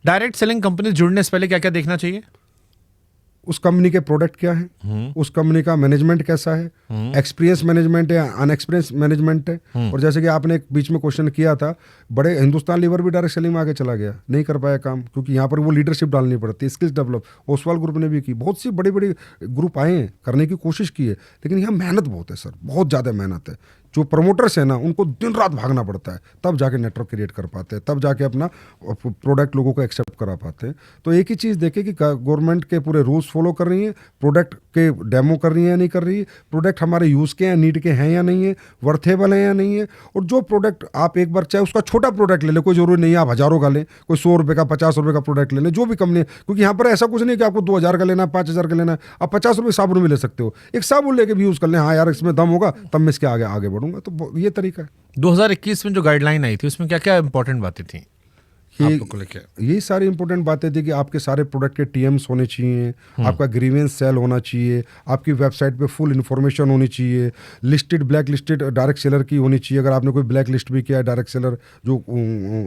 Direct selling company जुड़ने से पहले क्या क्या देखना चाहिए? उस कंपनी के प्रोडक्ट क्या है, उस कंपनी का मैनेजमेंट कैसा है, एक्सपीरियंस मैनेजमेंट है, अनएक्सपीरियंस मैनेजमेंट है। और जैसे कि आपने एक बीच में क्वेश्चन किया था, बड़े हिंदुस्तान लीवर भी डायरेक्ट सेलिंग में आगे चला गया, नहीं कर पाया काम, क्योंकि यहाँ पर वो लीडरशिप डालनी पड़ती है, स्किल्स डेवलप। ओसवाल ग्रुप ने भी की, बहुत सी बड़ी बड़ी ग्रुप आए हैं, करने की कोशिश की है, लेकिन यहाँ मेहनत बहुत है सर, बहुत ज़्यादा मेहनत है। जो प्रमोटर्स है ना, उनको दिन रात भागना पड़ता है, तब जाके नेटवर्क क्रिएट कर पाते हैं, तब जाके अपना प्रोडक्ट लोगों को एक्सेप्ट करा पाते हैं। तो एक ही चीज़ देखें कि गवर्नमेंट के पूरे रूल्स फॉलो कर रही है, प्रोडक्ट के डेमो कर रही है या नहीं कर रही है, प्रोडक्ट हमारे यूज़ के हैं, नीड के हैं या नहीं है, वर्थेबल है या नहीं है। और जो प्रोडक्ट आप एक बार, चाहे उसका छोटा प्रोडक्ट ले लें, कोई जरूरी नहीं है आप हज़ारों का लें, कोई 100 रुपये का 50 रुपये का प्रोडक्ट ले लें, जो भी कंपनी, क्योंकि यहाँ पर ऐसा कुछ नहीं कि आपको 2000 का लेना है, 5000 का लेना है, आप 50 रुपये साबुन भी ले सकते हो, एक साबुन लेके भी यूज़ कर लें, हाँ यार इसमें दम होगा तब मैं इसके आगे बढ़ूंगा। तो ये तरीका है। 2021 में जो गाइडलाइन आई थी उसमें क्या क्या इंपॉर्टेंट बातें थी आप लोग को लेकर? यही सारी इंपॉर्टेंट बातें थी कि आपके सारे प्रोडक्ट के टीएम्स होने चाहिए, आपका ग्रीवेंस सेल होना चाहिए, आपकी वेबसाइट पे फुल इन्फॉर्मेशन होनी चाहिए, listed black listed direct seller की होनी चाहिए। अगर आपने कोई ब्लैक लिस्ट भी किया है, डायरेक्ट सेलर जो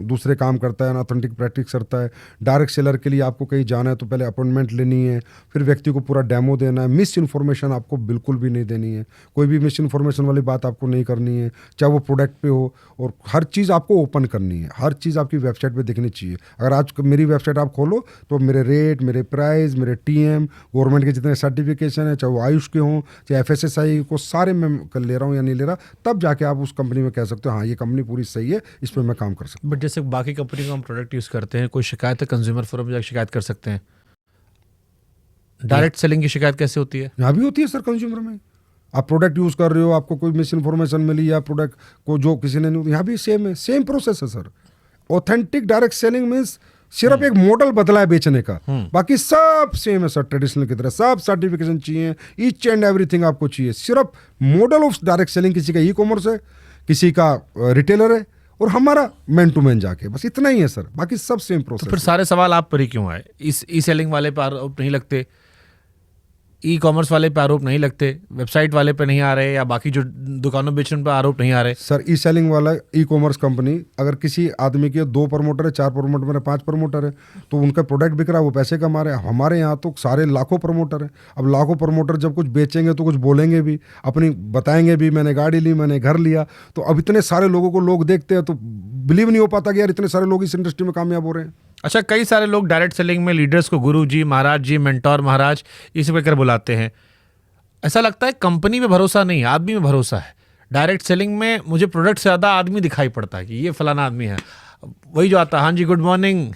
दूसरे काम करता है, ऑथेंटिक प्रैक्टिस करता है, डायरेक्ट सेलर के लिए आपको कहीं जाना है तो पहले अपॉइंटमेंट लेनी है, फिर व्यक्ति को पूरा डेमो देना है। मिस इन्फॉर्मेशन आपको बिल्कुल भी नहीं देनी है, कोई भी मिस इन्फॉर्मेशन वाली बात आपको नहीं करनी है, चाहे वो प्रोडक्ट पे हो। और हर चीज़ आपको ओपन करनी है, हर चीज़ आपकी वेबसाइट पे दिखनी चाहिए। अगर आज मेरी वेबसाइट आप खोलो तो मेरे रेट, मेरे प्राइस, मेरे टीएम, गवर्नमेंट के जितने सर्टिफिकेशन है, चाहे वो आयुष के हों, चाहे एफएसएसआई को, सारे मैं ले रहा हूँ या नहीं ले रहा, तब जाके आप उस कंपनी में कह सकते हो हाँ ये कंपनी पूरी सही है, इस पर मैं काम कर सकता हूँ। बट जैसे बाकी कंपनी का हम प्रोडक्ट यूज़ करते हैं, कोई शिकायत है कंज्यूमर फोरम में जाकर शिकायत कर सकते हैं, डायरेक्ट सेलिंग की शिकायत कैसे होती है? यहाँ भी होती है सर, कंज्यूमर में आप प्रोडक्ट यूज़ कर रहे हो, आपको कोई मिस इन्फॉर्मेशन मिली या प्रोडक्ट को जो किसी ने नहीं, यहाँ भी सेम है, सेम प्रोसेस है sir. Authentic direct selling means सिर्फ एक मॉडल बदला है बेचने का, बाकी सब सेम है सर, ट्रेडिशनल की तरह। सब सर्टिफिकेशन चाहिए, ईच एंड एवरीथिंग आपको चाहिए, सिर्फ मॉडल ऑफ डायरेक्ट सेलिंग किसी का ई कॉमर्स है, किसी का रिटेलर है, और हमारा मैन टू मैन जाके, बस इतना ही है सर, बाकी सब सेम प्रोसेस। तो फिर सारे सवाल आप पर ही क्यों आए? इस ई सेलिंग वाले पर आरोप नहीं लगते, ई कॉमर्स वाले पे आरोप नहीं लगते, वेबसाइट वाले पे नहीं आ रहे, या बाकी जो दुकानों बेचने पे आरोप नहीं आ रहे? सर ई सेलिंग वाला ई कॉमर्स कंपनी, अगर किसी आदमी के 2 प्रमोटर है, 4 प्रमोटर है, 5 प्रमोटर है, तो उनका प्रोडक्ट बिक रहा है, वो पैसे कमा रहे हैं। हमारे यहाँ तो सारे लाखों प्रमोटर हैं। अब लाखों प्रमोटर जब कुछ बेचेंगे तो कुछ बोलेंगे भी, अपनी बताएंगे भी, मैंने गाड़ी ली, मैंने घर लिया। तो अब इतने सारे लोगों को लोग देखते हैं तो बिलीव नहीं हो पाता कि यार इतने सारे लोग इस इंडस्ट्री में कामयाब हो रहे हैं। अच्छा, कई सारे लोग डायरेक्ट सेलिंग में लीडर्स को गुरु जी, महाराज जी, मेंटोर महाराज ये सब कहकर बुलाते हैं। ऐसा लगता है कंपनी में भरोसा नहीं, आदमी में भरोसा है। डायरेक्ट सेलिंग में मुझे प्रोडक्ट से ज़्यादा आदमी दिखाई पड़ता है कि ये फलाना आदमी है, वही जो आता है, हाँ जी गुड मॉर्निंग।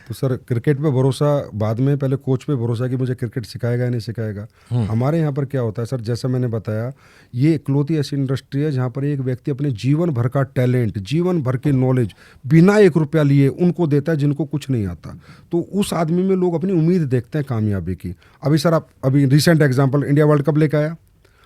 तो सर क्रिकेट पे भरोसा बाद में, पहले कोच पे भरोसा कि मुझे क्रिकेट सिखाएगा या नहीं सिखाएगा। हमारे यहाँ पर क्या होता है सर, जैसा मैंने बताया, ये इकलौती ऐसी इंडस्ट्री है जहाँ पर एक व्यक्ति अपने जीवन भर का टैलेंट, जीवन भर की नॉलेज बिना 1 रुपया लिए उनको देता है जिनको कुछ नहीं आता। तो उस आदमी में लोग अपनी उम्मीद देखते हैं कामयाबी की। अभी सर आप अभी recent example, India world cup लेकर आया,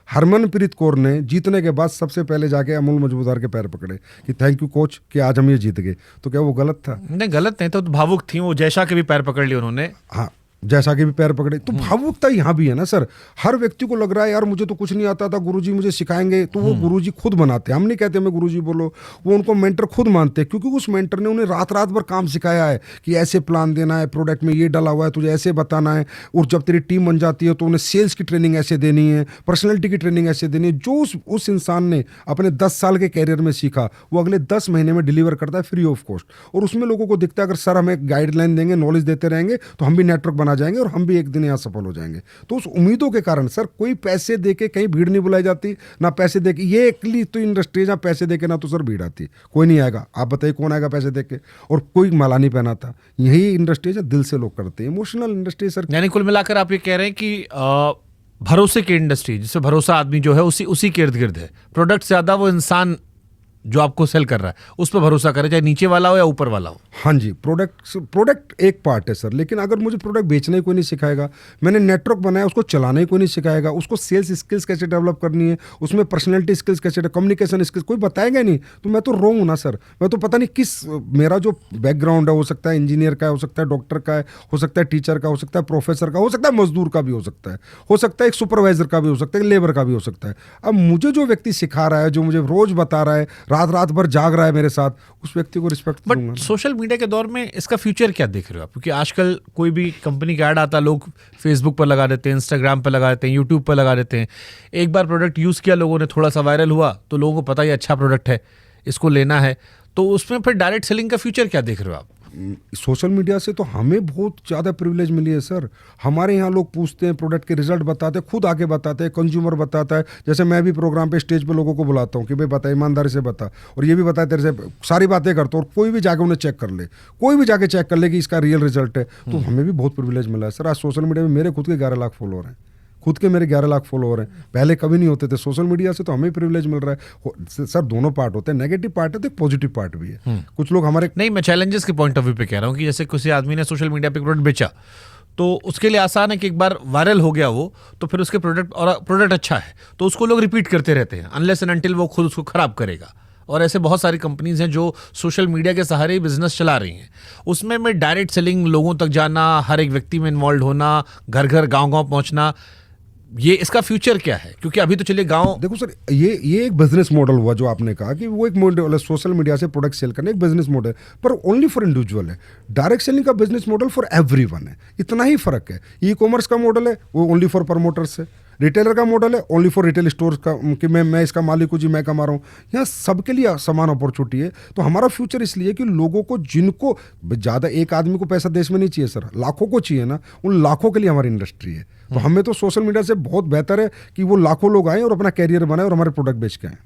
हरमनप्रीत कौर ने जीतने के बाद सबसे पहले जाके अमूल मजबूदार के पैर पकड़े कि थैंक यू कोच कि आज हम ये जीत गए। तो क्या वो गलत था? नहीं गलत नहीं, तो भावुक थी वो, जैसा के भी पैर पकड़ लिए उन्होंने। हाँ, जैसा कि भी पैर पकड़े। तो भावुकता यहाँ भी है ना सर। हर व्यक्ति को लग रहा है यार मुझे तो कुछ नहीं आता था, गुरुजी मुझे सिखाएंगे, तो वो गुरुजी खुद बनाते हैं। हम नहीं कहते हमें गुरुजी बोलो, वो उनको मेंटर खुद मानते हैं, क्योंकि उस मेंटर ने उन्हें रात रात भर काम सिखाया है कि ऐसे प्लान देना है, प्रोडक्ट में ये डला हुआ है, तुझे ऐसे बताना है। और जब तेरी टीम बन जाती है तो उन्हें सेल्स की ट्रेनिंग ऐसे देनी है, पर्सनैलिटी की ट्रेनिंग ऐसे देनी है। जो उस इंसान ने अपने 10 साल के कैरियर में सीखा वो अगले 10 महीने में डिलीवर करता है फ्री ऑफ कॉस्ट। और उसमें लोगों को दिखता है अगर सर हमें गाइडलाइन देंगे, नॉलेज देते रहेंगे तो हम भी नेटवर्क बना जाएंगे और हम भी एक दिन यहाँ सफल हो जाएंगे। तो उस उम्मीदों के कारण सर कोई पैसे देके कहीं भीड़ नहीं बुलाई जाती, ना पैसे देके। ये एकली तो इंडस्ट्री जहाँ पैसे देके ना तो सर भीड़ आती, कोई नहीं आएगा। आप बताइए कौन आएगा पैसे देके? और कोई माला नहीं पहनाता। यही इंडस्ट्री है दिल से लोग करते हैं, इमोशनल इंडस्ट्री सर। यानी कुल मिलाकर आप ये कह रहे हैं कि भरोसे की इंडस्ट्री, जिससे भरोसा आदमी जो है उसी के इर्द गिर्द है। प्रोडक्ट से ज्यादा वो इंसान जो आपको सेल कर रहा है उस पर भरोसा करे, चाहे नीचे वाला हो या ऊपर वाला हो। हाँ जी, प्रोडक्ट एक पार्ट है सर, लेकिन अगर मुझे प्रोडक्ट बेचना ही कोई नहीं सिखाएगा, मैंने नेटवर्क बनाया उसको चलाना ही कोई नहीं सिखाएगा, उसको सेल्स स्किल्स कैसे डेवलप करनी है, उसमें पर्सनैलिटी स्किल्स कैसे, कम्युनिकेशन स्किल्स कोई बताएगा नहीं, तो मैं तो रॉन्ग हूँ ना सर। मैं तो पता नहीं किस, मेरा जो बैकग्राउंड है हो सकता है इंजीनियर का, हो सकता है डॉक्टर का, हो सकता है टीचर का, हो सकता है प्रोफेसर का, हो सकता है मजदूर का भी हो सकता है एक सुपरवाइजर का भी हो सकता है, लेबर का भी हो सकता है। अब मुझे जो व्यक्ति सिखा रहा है, जो मुझे रोज बता रहा है, रात रात भर जाग रहा है मेरे साथ, उस व्यक्ति को रिस्पेक्ट दूंगा। बट सोशल मीडिया के दौर में इसका फ्यूचर क्या देख रहे हो आप? क्योंकि आजकल कोई भी कंपनी का ऐड आता, लोग फेसबुक पर लगा देते हैं, इंस्टाग्राम पर लगा देते हैं, यूट्यूब पर लगा देते हैं। एक बार प्रोडक्ट यूज़ किया लोगों ने, थोड़ा सा वायरल हुआ तो लोगों को पता ही अच्छा प्रोडक्ट है, इसको लेना है, तो उसमें फिर डायरेक्ट सेलिंग का फ्यूचर क्या देख रहे हो आप? सोशल मीडिया से तो हमें बहुत ज़्यादा प्रिविलेज मिली है सर। हमारे यहाँ लोग पूछते हैं, प्रोडक्ट के रिजल्ट बताते हैं, खुद आके बताते हैं, कंज्यूमर बताता है। जैसे मैं भी प्रोग्राम पे स्टेज पे लोगों को बुलाता हूँ कि भाई बता, ईमानदारी से बता, और ये भी बता, तेरे से सारी बातें करता हूँ, और कोई भी जाके उन्हें चेक कर ले, कोई भी जाके चेक कर ले कि इसका रियल रिजल्ट है। तो हमें भी बहुत प्रिविलेज मिला है सर। आज सोशल मीडिया में मेरे खुद के 11 लाख फॉलोअर हैं, खुद के मेरे 11 लाख फॉलोअर हैं, पहले कभी नहीं होते थे। सोशल मीडिया से तो हमें प्रिविलेज मिल रहा है सर। दोनों पार्ट होते हैं, नेगेटिव पार्ट है तो एक पॉजिटिव पार्ट भी है। कुछ लोग हमारे नहीं, मैं चैलेंजेस के पॉइंट ऑफ व्यू पे कह रहा हूँ कि जैसे किसी आदमी ने सोशल मीडिया पे प्रोडक्ट बेचा, तो उसके लिए आसान है कि एक बार वायरल हो गया वो, तो फिर उसके प्रोडक्ट अच्छा है तो उसको लोग रिपीट करते रहते हैं, अनलेस एंड अनटिल वो खुद उसको खराब करेगा। और ऐसे बहुत सारी कंपनीज हैं जो सोशल मीडिया के सहारे ही बिजनेस चला रही हैं। उसमें मैं डायरेक्ट सेलिंग, लोगों तक जाना, हर एक व्यक्ति में इन्वॉल्व होना, घर घर गांव गांव पहुंचना, ये इसका फ्यूचर क्या है? क्योंकि अभी तो चलिए गांव, देखो सर, ये एक बिजनेस मॉडल हुआ जो आपने कहा कि वो एक मॉडल है, सोशल मीडिया से प्रोडक्ट सेल करना एक बिजनेस मॉडल, पर ओनली फॉर इंडिविजुअल है। डायरेक्ट सेलिंग का बिजनेस मॉडल फॉर एवरीवन है, इतना ही फर्क है। ई कॉमर्स का मॉडल है वो ओनली फॉर प्रमोटर्स है, रिटेलर का मॉडल है ओनली फॉर रिटेल स्टोर्स का, कि मैं इसका मालिक हूँ जी, मैं कमा रहा हूँ। यहाँ सबके लिए समान अपॉर्चुनिटी है। तो हमारा फ्यूचर इसलिए कि लोगों को, जिनको ज़्यादा, एक आदमी को पैसा देश में नहीं चाहिए सर, लाखों को चाहिए ना, उन लाखों के लिए हमारी इंडस्ट्री है। तो हमें तो सोशल मीडिया से बहुत बेहतर है कि वो लाखों लोग आए और अपना कैरियर बनाए और हमारे प्रोडक्ट बेच के आए।